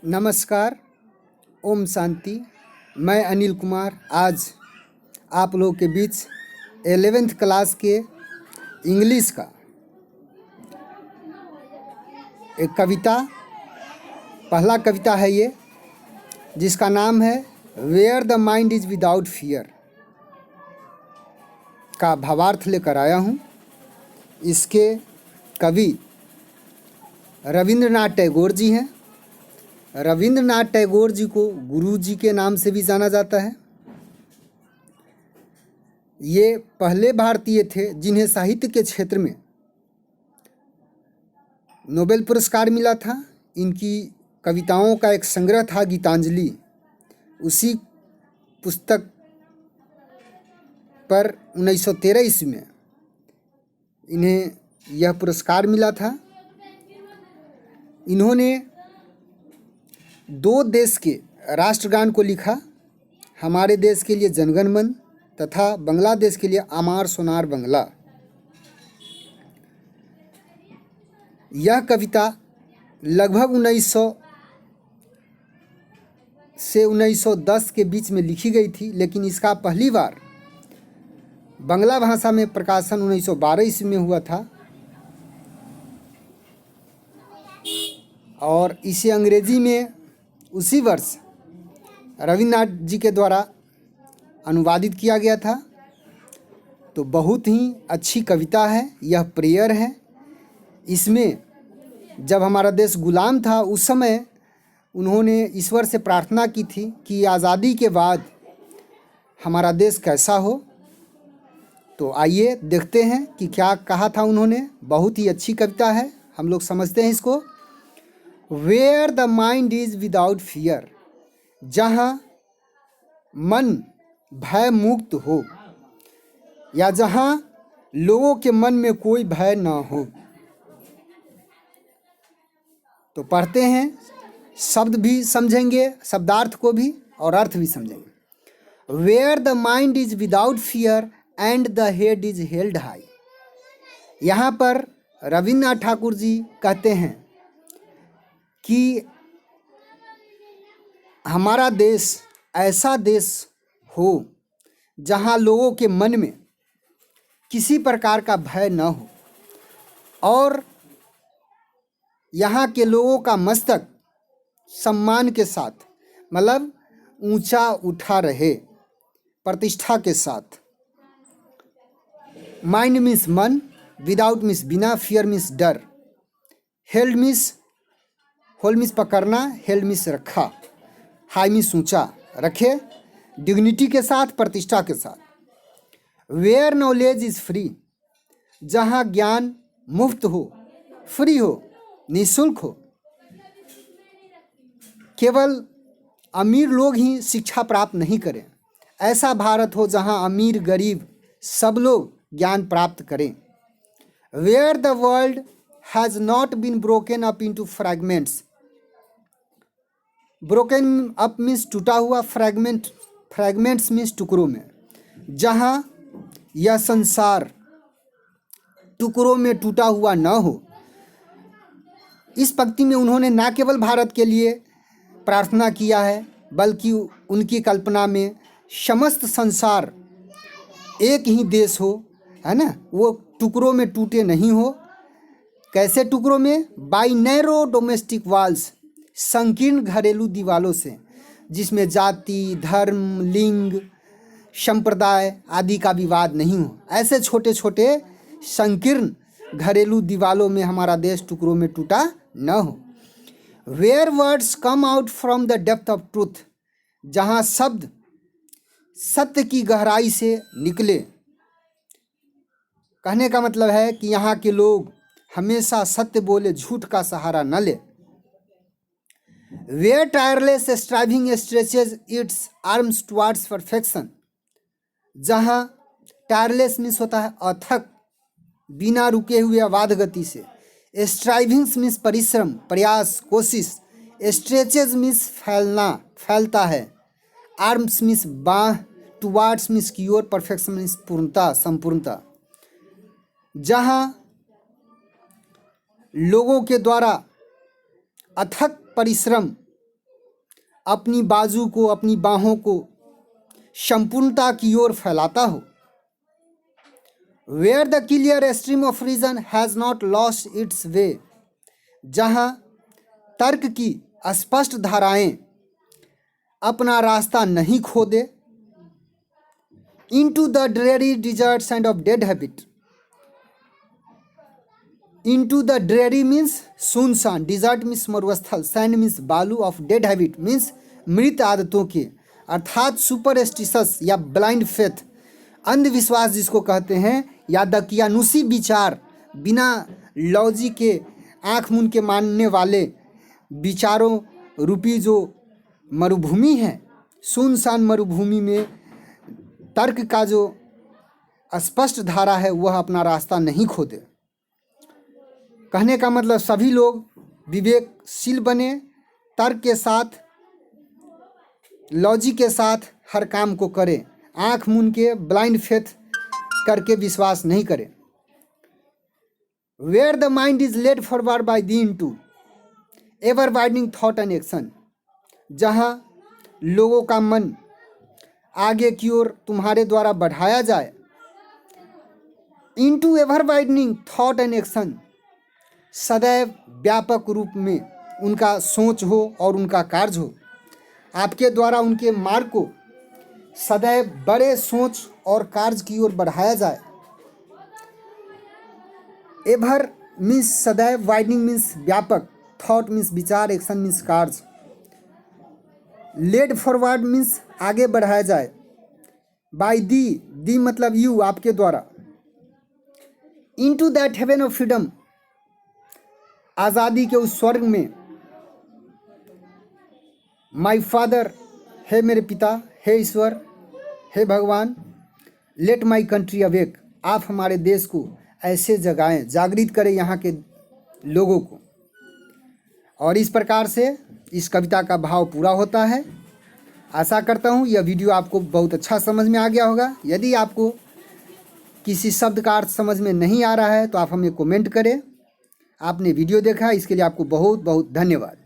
नमस्कार। ओम शांति। मैं अनिल कुमार आज आप लोगों के बीच 11th क्लास के इंग्लिश का एक पहला कविता है ये, जिसका नाम है where the mind is without fear का भावार्थ लेकर आया हूँ। इसके कवि रविंद्रनाथ टैगोर जी हैं। रविंद्रनाथ टैगोर जी को गुरु जी के नाम से भी जाना जाता है। ये पहले भारतीय थे जिन्हें साहित्य के क्षेत्र में नोबेल पुरस्कार मिला था। इनकी कविताओं का एक संग्रह था गीतांजलि। उसी पुस्तक पर 1913 ईस्वी में इन्हें यह पुरस्कार मिला था। इन्होंने दो देश के राष्ट्रगान को लिखा। हमारे देश के लिए जनगण मन तथा बांग्लादेश के लिए आमार सोनार बंगला। यह कविता लगभग 1900 से 1910 के बीच में लिखी गई थी, लेकिन इसका पहली बार बांग्ला भाषा में प्रकाशन 1912 ईस्वी में हुआ था और इसे अंग्रेजी में उसी वर्ष रविन्द्रनाथ जी के द्वारा अनुवादित किया गया था। तो बहुत ही अच्छी कविता है। यह प्रेयर है। इसमें जब हमारा देश गुलाम था उस समय उन्होंने ईश्वर से प्रार्थना की थी कि आज़ादी के बाद हमारा देश कैसा हो। तो आइए देखते हैं कि क्या कहा था उन्होंने। बहुत ही अच्छी कविता है, हम लोग समझते हैं इसको। Where the mind is without fear, जहाँ मन भय मुक्त हो या जहाँ लोगों के मन में कोई भय ना हो। तो पढ़ते हैं, शब्द भी समझेंगे, शब्दार्थ को भी और अर्थ भी समझेंगे। Where the mind is without fear and the head is held high. यहाँ पर रविन्द्रनाथ ठाकुर जी कहते हैं कि हमारा देश ऐसा देश हो जहाँ लोगों के मन में किसी प्रकार का भय न हो और यहाँ के लोगों का मस्तक सम्मान के साथ, मतलब ऊंचा उठा रहे, प्रतिष्ठा के साथ। माइंड मीन्स मन, विदाउट मीन्स बिना, फियर मीन्स डर, हेल्ड मीन्स होल्ड मीन्स पकड़ना, हेल्ड मीन्स रखा, हाई मीन्स ऊंचा रखे, डिग्निटी के साथ, प्रतिष्ठा के साथ। वेयर नॉलेज इज फ्री, जहाँ ज्ञान मुफ्त हो, फ्री हो, निःशुल्क हो। केवल अमीर लोग ही शिक्षा प्राप्त नहीं करें। ऐसा भारत हो जहाँ अमीर गरीब सब लोग ज्ञान प्राप्त करें। Where the world has not been broken up into fragments. Broken up means टूटा हुआ, फ्रैगमेंट्स मीन्स टुकड़ों में। जहाँ यह संसार टुकड़ों में टूटा हुआ न हो। इस पंक्ति में उन्होंने न केवल भारत के लिए प्रार्थना किया है, बल्कि उनकी कल्पना में समस्त संसार एक ही देश हो, है ना, वो टुकड़ों में टूटे नहीं हो। कैसे टुकड़ों में? बाई नैरो डोमेस्टिक वॉल्स, संकीर्ण घरेलू दीवालों से, जिसमें जाति, धर्म, लिंग, संप्रदाय आदि का विवाद नहीं हो। ऐसे छोटे छोटे संकीर्ण घरेलू दीवालों में हमारा देश टुकड़ों में टूटा न हो। Where words come out from the depth of truth, जहाँ शब्द सत्य की गहराई से निकले। कहने का मतलब है कि यहाँ के लोग हमेशा सत्य बोले, झूठ का सहारा न ले। Where tireless striving stretches its arms towards perfection, जहाँ टायरलेस मीन्स होता है अथक, बिना रुके हुए अबाध गति से। स्ट्राइविंग्स मीन्स परिश्रम, प्रयास, कोशिश। स्ट्रेचेज मीन्स फैलना, फैलता है। आर्म्स मीन्स बाह, टुवार्ड्स मीन्स की ओर, परफेक्शन मीन्स पूर्णता, संपूर्णता। जहाँ लोगों के द्वारा अथक परिश्रम अपनी बाजू को, अपनी बाहों को संपूर्णता की ओर फैलाता हो। Where the clear stream of reason has not lost its way, जहाँ तर्क की स्पष्ट धाराएं अपना रास्ता नहीं खो दे। Into the dreary deserts and of dead habit, into the dreary means सुनसान, डिजर्ट मीन्स मरुस्थल, सैंड मीन्स बालू, ऑफ डेड हैबिट मीन्स मृत आदतों के, अर्थात सुपरस्टिशस या ब्लाइंड फेथ, अंधविश्वास जिसको कहते हैं, या दकियानुसी विचार, बिना लॉजिक के आँख मूंद के मानने वाले विचारों रूपी जो मरुभूमि है, सुनसान मरुभूमि में तर्क का जो स्पष्ट धारा है वह अपना रास्ता नहीं खोदे। कहने का मतलब सभी लोग विवेकशील बने, तर्क के साथ, लॉजिक के साथ हर काम को करें, आँख मूंद के ब्लाइंड फेथ करके विश्वास नहीं करें। Where the mind is led forward by the into ever widening thought and action, जहाँ लोगों का मन आगे की ओर तुम्हारे द्वारा बढ़ाया जाए। Into ever widening thought and action, सदैव व्यापक रूप में उनका सोच हो और उनका कार्य हो, आपके द्वारा उनके मार्ग को सदैव बड़े सोच और कार्य की ओर बढ़ाया जाए। एवर मीन्स सदैव, वाइडनिंग मीन्स व्यापक, थॉट मीन्स विचार, एक्शन मीन्स कार्य। लेड फॉरवर्ड मीन्स आगे बढ़ाया जाए। बाय दी मतलब यू, आपके द्वारा। Into that heaven of freedom, आज़ादी के उस स्वर्ग में। माय फादर, हे मेरे पिता, हे ईश्वर, हे भगवान। लेट माय कंट्री अवेक, आप हमारे देश को ऐसे जगाएं, जागृत करें यहाँ के लोगों को। और इस प्रकार से इस कविता का भाव पूरा होता है। आशा करता हूँ यह वीडियो आपको बहुत अच्छा समझ में आ गया होगा। यदि आपको किसी शब्द का अर्थ समझ में नहीं आ रहा है तो आप हमें कमेंट करें। आपने वीडियो देखा, इसके लिए आपको बहुत बहुत धन्यवाद।